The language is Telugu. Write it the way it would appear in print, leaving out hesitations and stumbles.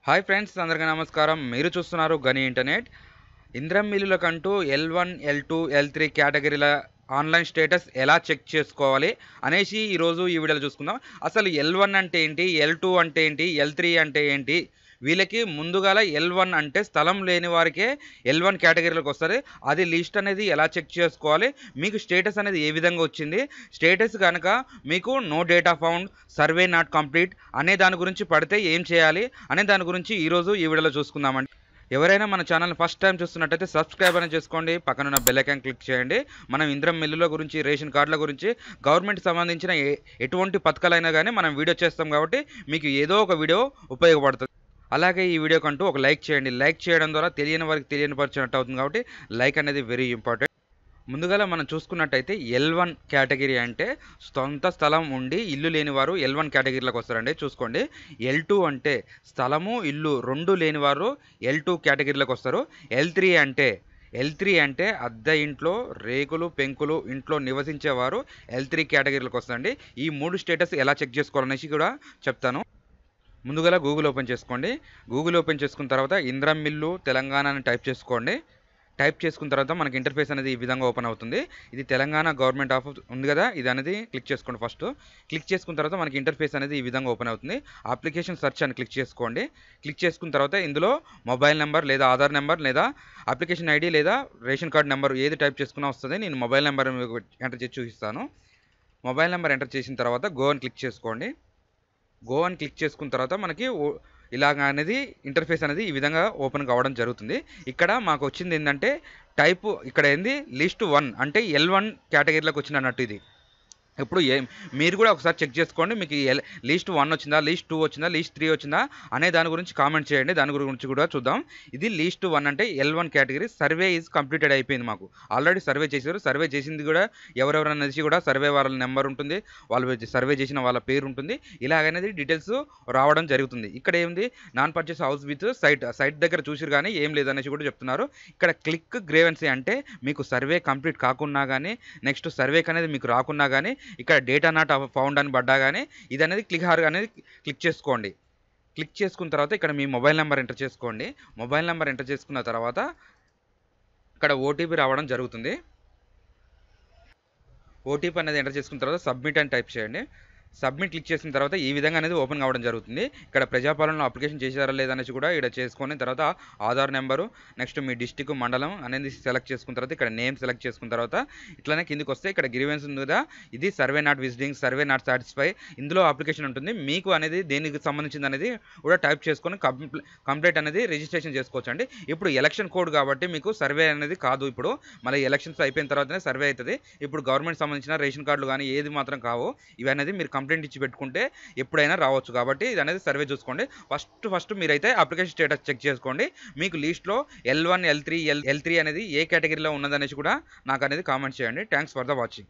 హాయ్ ఫ్రెండ్స్, అందరికీ నమస్కారం. మీరు చూస్తున్నారు గని ఇంటర్నెట్. ఇంద్రం మిల్లులకంటూ L1, L2, L3 కేటగిరీల ఆన్‌లైన్ స్టేటస్ ఎలా చెక్ చేసుకోవాలి అనేసి ఈరోజు ఈ వీడియోలో చూసుకుందాం. అసలు L1 అంటే ఏంటి? L2 అంటే ఏంటి? L3 అంటే ఏంటి? వీళ్ళకి ముందుగాల L1 అంటే స్థలం లేని వారికే L1 కేటగిరీలోకి వస్తది. అది లిస్ట్ అనేది ఎలా చెక్ చేసుకోవాలి? మీకు స్టేటస్ అనేది ఏ విధంగా వచ్చింది? స్టేటస్ గనక మీకు no data found, survey not complete అనే దాని గురించి పడితే ఏం చేయాలి అనే దాని గురించి ఈరోజు ఈ వీడియోలో చూసుకుందామండి. ఎవరైనా మన ఛానల్‌ని ఫస్ట్ టైం చూస్తున్నట్టయితే సబ్స్క్రైబ్ అనేది చేసుకోండి. పక్కనున్న బెల్ ఐకాన్ క్లిక్ చేయండి. మనం ఇంద్రం మిల్లుల గురించి, రేషన్ కార్డుల గురించి, గవర్నమెంట్‌కి సంబంధించిన ఎటువంటి పథకాలైనా గానీ మనం వీడియో చేస్తాం కాబట్టి మీకు ఏదో ఒక వీడియో ఉపయోగపడుతది. అలాగే ఈ వీడియోకంటూ ఒక లైక్ చేయండి. లైక్ చేయడం ద్వారా తెలియని వారికి తెలియపరిచినట్టు అవుతుంది కాబట్టి లైక్ అనేది వెరీ ఇంపార్టెంట్. ముందుగాల మనం చూసుకున్నట్టయితే L1 కేటగిరీ అంటే సొంత స్థలం ఉండి ఇల్లు లేనివారు L1 కేటగిరీలోకి వస్తారండి. చూసుకోండి. L2 అంటే స్థలము, ఇల్లు 2 లేనివారు L2 కేటగిరీలోకి వస్తారు. L3 అంటే అద్దె ఇంట్లో రేకులు, పెంకులు ఇంట్లో నివసించేవారు L3 కేటగిరీలోకి వస్తారండి. ఈ 3 స్టేటస్ ఎలా చెక్ చేసుకోవాలనేసి కూడా చెప్తాను. ముందుగా గూగుల్ ఓపెన్ చేసుకోండి. గూగుల్ ఓపెన్ చేసుకున్న తర్వాత ఇంద్రం మిల్లు తెలంగాణ అని టైప్ చేసుకోండి. టైప్ చేసుకున్న తర్వాత మనకి ఇంటర్ఫేస్ అనేది ఈ విధంగా ఓపెన్ అవుతుంది. ఇది తెలంగాణ గవర్నమెంట్ ఆఫీస్ ఉంది కదా, ఇది అనేది క్లిక్ చేసుకోండి. ఫస్ట్ క్లిక్ చేసుకున్న తర్వాత మనకి ఇంటర్ఫేస్ అనేది ఈ విధంగా ఓపెన్ అవుతుంది. అప్లికేషన్ సెర్చ్ అని క్లిక్ చేసుకోండి. క్లిక్ చేసుకున్న తర్వాత ఇందులో మొబైల్ నెంబర్ లేదా ఆధార్ నెంబర్ లేదా అప్లికేషన్ ఐడి లేదా రేషన్ కార్డ్ నెంబర్ ఏది టైప్ చేసుకున్నా వస్తుంది. నేను మొబైల్ నెంబర్ ఎంటర్ చేసి చూపిస్తాను. మొబైల్ నెంబర్ ఎంటర్ చేసిన తర్వాత గో అని క్లిక్ చేసుకోండి. గో అని క్లిక్ చేసుకున్న తర్వాత మనకి ఇలాగ అనేది ఇంటర్ఫేస్ అనేది ఈ విధంగా ఓపెన్ కావడం జరుగుతుంది. ఇక్కడ మాకు వచ్చింది ఏంటంటే టైపు ఇక్కడ ఏంది లిస్ట్ 1 అంటే L1 కేటగిరీలోకి వచ్చినట్టు ఇది. ఇప్పుడు మీరు కూడా ఒకసారి చెక్ చేసుకోండి. మీకు లిస్ట్ 1 వచ్చిందా, లిస్ట్ 2 వచ్చిందా, లిస్ట్ 3 వచ్చిందా అనే దాని గురించి కామెంట్ చేయండి. దాని గురించి కూడా చూద్దాం. ఇది లిస్ట్ 1 అంటే L1 category. Survey is completed అయిపోయింది. మాకు ఆల్రెడీ సర్వే చేశారు. సర్వే చేసింది కూడా ఎవరెవరు అనేసి కూడా సర్వే వాళ్ళ నెంబర్ ఉంటుంది, వాళ్ళు సర్వే చేసిన వాళ్ళ పేరు ఉంటుంది. ఇలాగనేది డీటెయిల్స్ రావడం జరుగుతుంది. ఇక్కడ ఏంది non purchase house with site దగ్గర చూసిరు కానీ ఏం లేదనేసి కూడా చెప్తున్నారు. ఇక్కడ క్లిక్ గ్రేవెన్సీ అంటే మీకు సర్వే కంప్లీట్ కాకున్నా కానీ, నెక్స్ట్ సర్వేకి అనేది మీకు రాకున్నా కానీ, ఇక్కడ డేటా నాట్ ఫౌండ్ అని పడ్డా కానీ ఇది అనేది క్లిక్ చేసుకోండి. క్లిక్ చేసుకున్న తర్వాత ఇక్కడ మీ మొబైల్ నెంబర్ ఎంటర్ చేసుకోండి. మొబైల్ నెంబర్ ఎంటర్ చేసుకున్న తర్వాత ఇక్కడ ఓటీపీ రావడం జరుగుతుంది. ఓటీపీ అనేది ఎంటర్ చేసుకున్న తర్వాత సబ్మిట్ అని టైప్ చేయండి. సబ్మిట్ క్లిక్ చేసిన తర్వాత ఈ విధంగా అనేది ఓపెన్ కావడం జరుగుతుంది. ఇక్కడ ప్రజాపాలనలో అప్లికేషన్ చేశారా లేదనేసి కూడా ఇక్కడ చేసుకొని తర్వాత ఆధార్ నెంబరు, నెక్స్ట్ మీ డిస్టిక్, మండలం అనేది సెలెక్ట్ చేసుకున్న తర్వాత ఇక్కడ నేమ్ సెలెక్ట్ చేసుకున్న తర్వాత ఇట్లానే కిందికి వస్తే ఇక్కడ గ్రీవెన్స్ ఉంది కదా, ఇది survey not visiting, survey not satisfy, ఇందులో అప్లికేషన్ ఉంటుంది. మీకు అనేది దేనికి సంబంధించింది అనేది కూడా టైప్ చేసుకొని కంప్లీట్ అనేది రిజిస్ట్రేషన్ చేసుకోవచ్చు అండి. ఇప్పుడు ఎలక్షన్ కోడ్ కాబట్టి మీకు సర్వే అనేది కాదు. ఇప్పుడు మళ్ళీ ఎలక్షన్స్ అయిపోయిన తర్వాతనే సర్వే అవుతుంది. ఇప్పుడు గవర్నమెంట్ సంబంధించిన రేషన్ కార్డులు కానీ ఏది మాత్రం కావు. ఇవి అనేది మీరు కంప్లైంట్ ఇచ్చి పెట్టుకుంటే ఎప్పుడైనా రావచ్చు. కాబట్టి ఇది అనేది సర్వే చూసుకోండి. ఫస్ట్ మీరైతే అప్లికేషన్ స్టేటస్ చెక్ చేసుకోండి. మీకు లిస్ట్లో L1, L3 అనేది ఏ కేటగిరీలో ఉన్నదనేసి కూడా నాకు అనేది కామెంట్ చేయండి. Thanks for the watching.